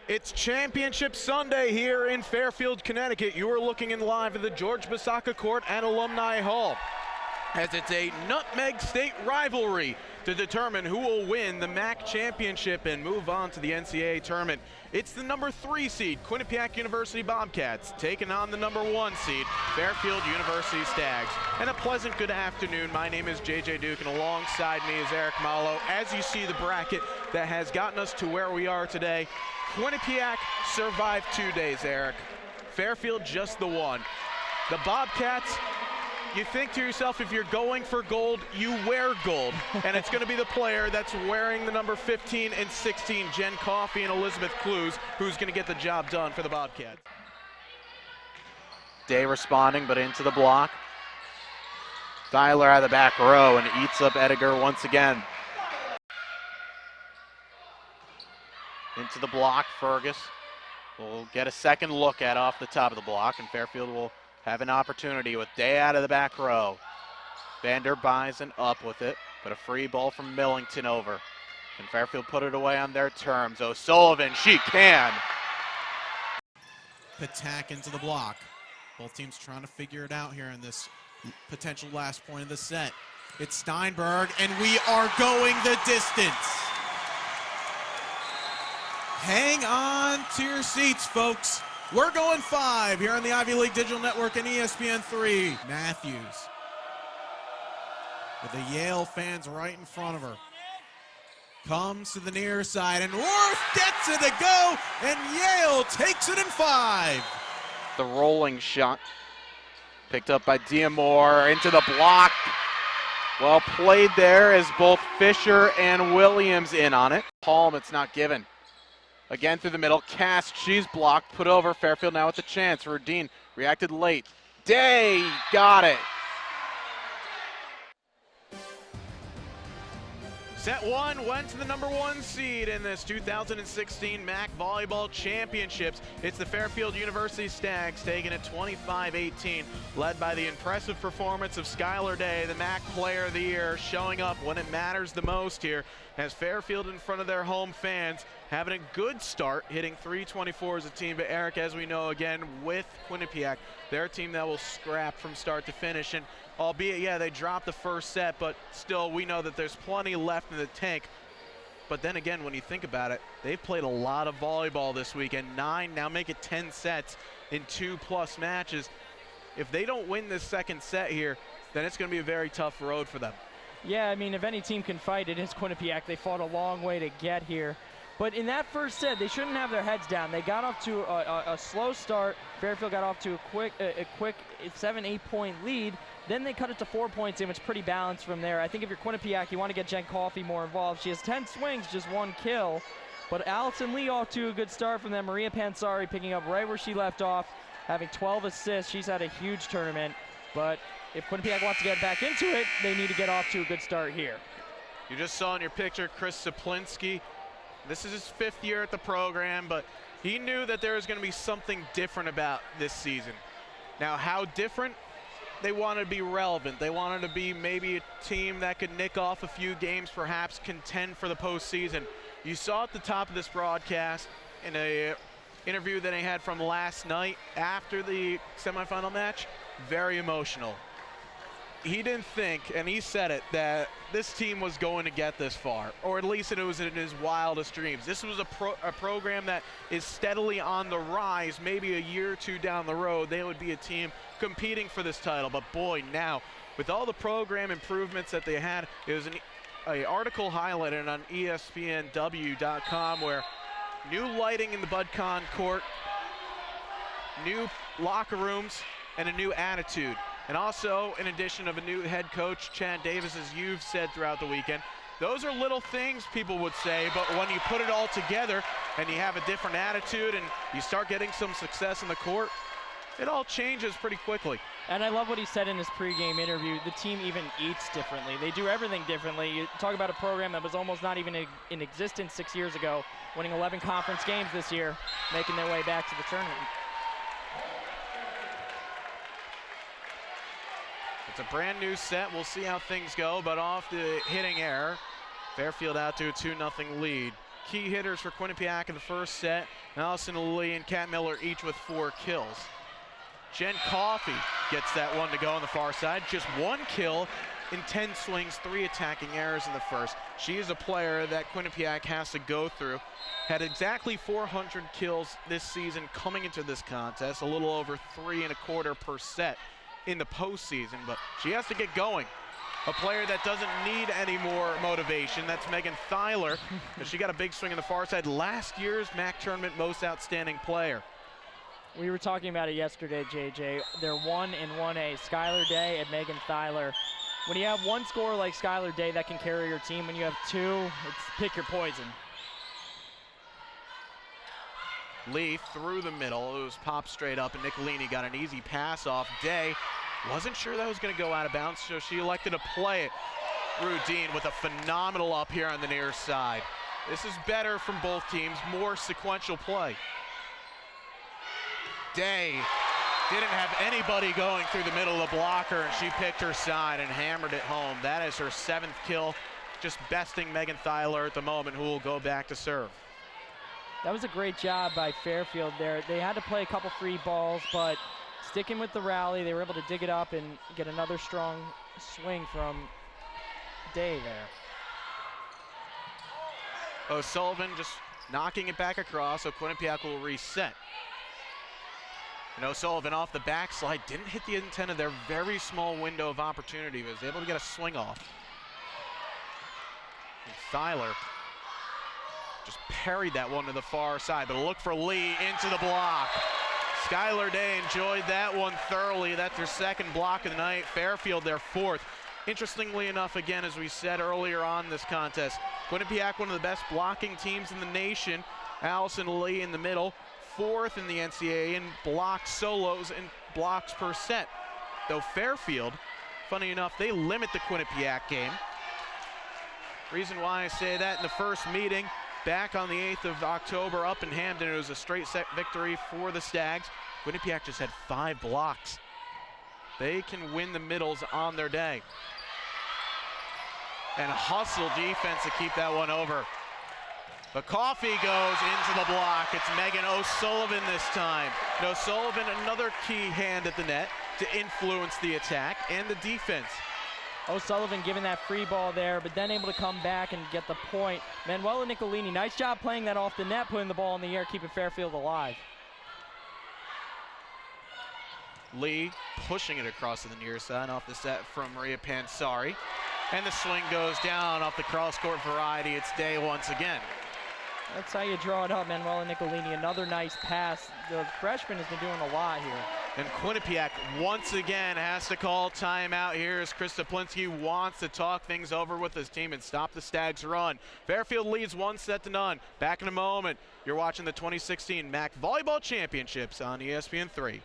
It's Championship Sunday here in Fairfield, Connecticut. You are looking in live at the George Basaka Court at Alumni Hall, as it's a Nutmeg State rivalry to determine who will win the MAC Championship and move on to the NCAA tournament. It's the number 3 seed, Quinnipiac University Bobcats, taking on the number 1 seed, Fairfield University Stags. And a pleasant good afternoon. My name is JJ Duke, and alongside me is Eric Malo. As you see the bracket that has gotten us to where we are today, Quinnipiac survived 2 days, Eric. Fairfield just the 1. The Bobcats, you think to yourself, if you're going for gold, you wear gold. And it's going to be the player that's wearing the number 15 and 16, Jen Coffey and Elizabeth Clues, who's going to get the job done for the Bobcats. Day responding, but into the block. Tyler out of the back row and eats up Ediger once again. Into the block, Fergus will get a second look at off the top of the block, and Fairfield will have an opportunity with Day out of the back row. Vander Bison up with it, but a free ball from Millington over. And Fairfield put it away on their terms. O'Sullivan, she can. Patak into the block. Both teams trying to figure it out here in this potential last point of the set. It's Steinberg, and we are going the distance. Hang on to your seats, folks. We're going 5 here on the Ivy League Digital Network and ESPN3. Matthews with the Yale fans right in front of her. Comes to the near side, and Worth gets it to go, and Yale takes it in 5. The rolling shot picked up by Diamore into the block. Well played there as both Fisher and Williams in on it. Palm, it's not given. Again through the middle, Cast, she's blocked, put over. Fairfield now with the chance. Rudine reacted late. Day got it. Set 1 went to the number 1 seed in this 2016 MAC Volleyball Championships. It's the Fairfield University Stags taking it 25-18, led by the impressive performance of Skylar Day, the MAC Player of the Year, showing up when it matters the most here, as Fairfield in front of their home fans having a good start, hitting 324 as a team. But Eric, as we know, again, with Quinnipiac, they're a team that will scrap from start to finish. And albeit, yeah, they dropped the first set, but still we know that there's plenty left in the tank. But then again, when you think about it, they've played a lot of volleyball this weekend. 9, now make it 10 sets in 2+ matches. If they don't win this second set here, then it's going to be a very tough road for them. Yeah, I mean, if any team can fight, it is Quinnipiac. They fought a long way to get here. But in that first set, they shouldn't have their heads down. They got off to a slow start. Fairfield got off to a quick 7-8 point lead. Then they cut it to 4 points, and it's pretty balanced from there. I think if you're Quinnipiac, you want to get Jen Coffey more involved. She has 10 swings, just 1 kill. But Allison Lee off to a good start from them. Maria Pansari picking up right where she left off, having 12 assists. She's had a huge tournament. But if Quinnipiac wants to get back into it, they need to get off to a good start here. You just saw in your picture Chris Saplinski. This is his 5th year at the program, but he knew that there was going to be something different about this season. Now, how different? They wanted to be relevant. They wanted to be maybe a team that could nick off a few games, perhaps contend for the postseason. You saw at the top of this broadcast in a interview that he had from last night after the semifinal match, very emotional. He didn't think, and he said it, that this team was going to get this far, or at least it was in his wildest dreams. This was a program that is steadily on the rise. Maybe a year or 2 down the road, they would be a team competing for this title. But boy, now, with all the program improvements that they had, it was an article highlighted on ESPNW.com where new lighting in the BudCon court, new locker rooms, and a new attitude. And also, in addition of a new head coach, Chad Davis, as you've said throughout the weekend, those are little things people would say, but when you put it all together and you have a different attitude and you start getting some success in the court, it all changes pretty quickly. And I love what he said in his pregame interview. The team even eats differently. They do everything differently. You talk about a program that was almost not even in existence 6 years ago, winning 11 conference games this year, making their way back to the tournament. It's a brand new set. We'll see how things go, but off the hitting error, Fairfield out to a 2-0 lead. key hitters for Quinnipiac in the first set. Allison Lee and Kat Miller each with 4 kills. Jen Coffey gets that one to go on the far side. Just 1 kill in 10 swings, 3 attacking errors in the first. She is a player that Quinnipiac has to go through. Had exactly 400 kills this season coming into this contest, a little over 3 1/4 per set in the postseason, but she has to get going. A player that doesn't need any more motivation, that's Megan Thyler. She got a big swing in the far side. Last year's MAC tournament most outstanding player. We were talking about it yesterday, JJ. They're 1 in 1A, Skylar Day and Megan Thyler. When you have one scorer like Skylar Day that can carry your team, when you have 2, it's pick your poison. Lee through the middle. It was popped straight up, and Nicolini got an easy pass off. Day wasn't sure that was going to go out of bounds, so she elected to play it. Rudine with a phenomenal up here on the near side. This is better from both teams, more sequential play. Day didn't have anybody going through the middle of the blocker, and she picked her side and hammered it home. That is her 7th kill, just besting Megan Thyler at the moment, who will go back to serve. That was a great job by Fairfield there. They had to play a couple free balls, but sticking with the rally, they were able to dig it up and get another strong swing from Day there. O'Sullivan just knocking it back across, so Quinnipiac will reset. And O'Sullivan off the backslide didn't hit the intent of their very small window of opportunity, but was able to get a swing off. And Thyler just parried that one to the far side, but a look for Lee into the block. Skylar Day enjoyed that one thoroughly. That's their 2nd block of the night. Fairfield their 4th. Interestingly enough, again, as we said earlier on this contest, Quinnipiac, one of the best blocking teams in the nation. Allison Lee in the middle, 4th in the NCAA in block solos and blocks per set. Though Fairfield, funny enough, they limit the Quinnipiac game. Reason why I say that, in the first meeting, back on the 8th of October up in Hamden, it was a straight set victory for the Stags. Quinnipiac just had 5 blocks. They can win the middles on their day. And hustle defense to keep that one over. But Coffey goes into the block. It's Megan O'Sullivan this time. And O'Sullivan, another key hand at the net to influence the attack and the defense. O'Sullivan giving that free ball there, but then able to come back and get the point. Manuela Nicolini, nice job playing that off the net, putting the ball in the air, keeping Fairfield alive. Lee pushing it across to the near side off the set from Maria Pansari. And the swing goes down off the cross-court variety. It's Day once again. That's how you draw it up, Manuela Nicolini. Another nice pass. The freshman has been doing a lot here. And Quinnipiac once again has to call timeout here as Chris Saplinski wants to talk things over with his team and stop the Stags' run. Fairfield leads 1-0. Back in a moment. You're watching the 2016 MAC Volleyball Championships on ESPN3.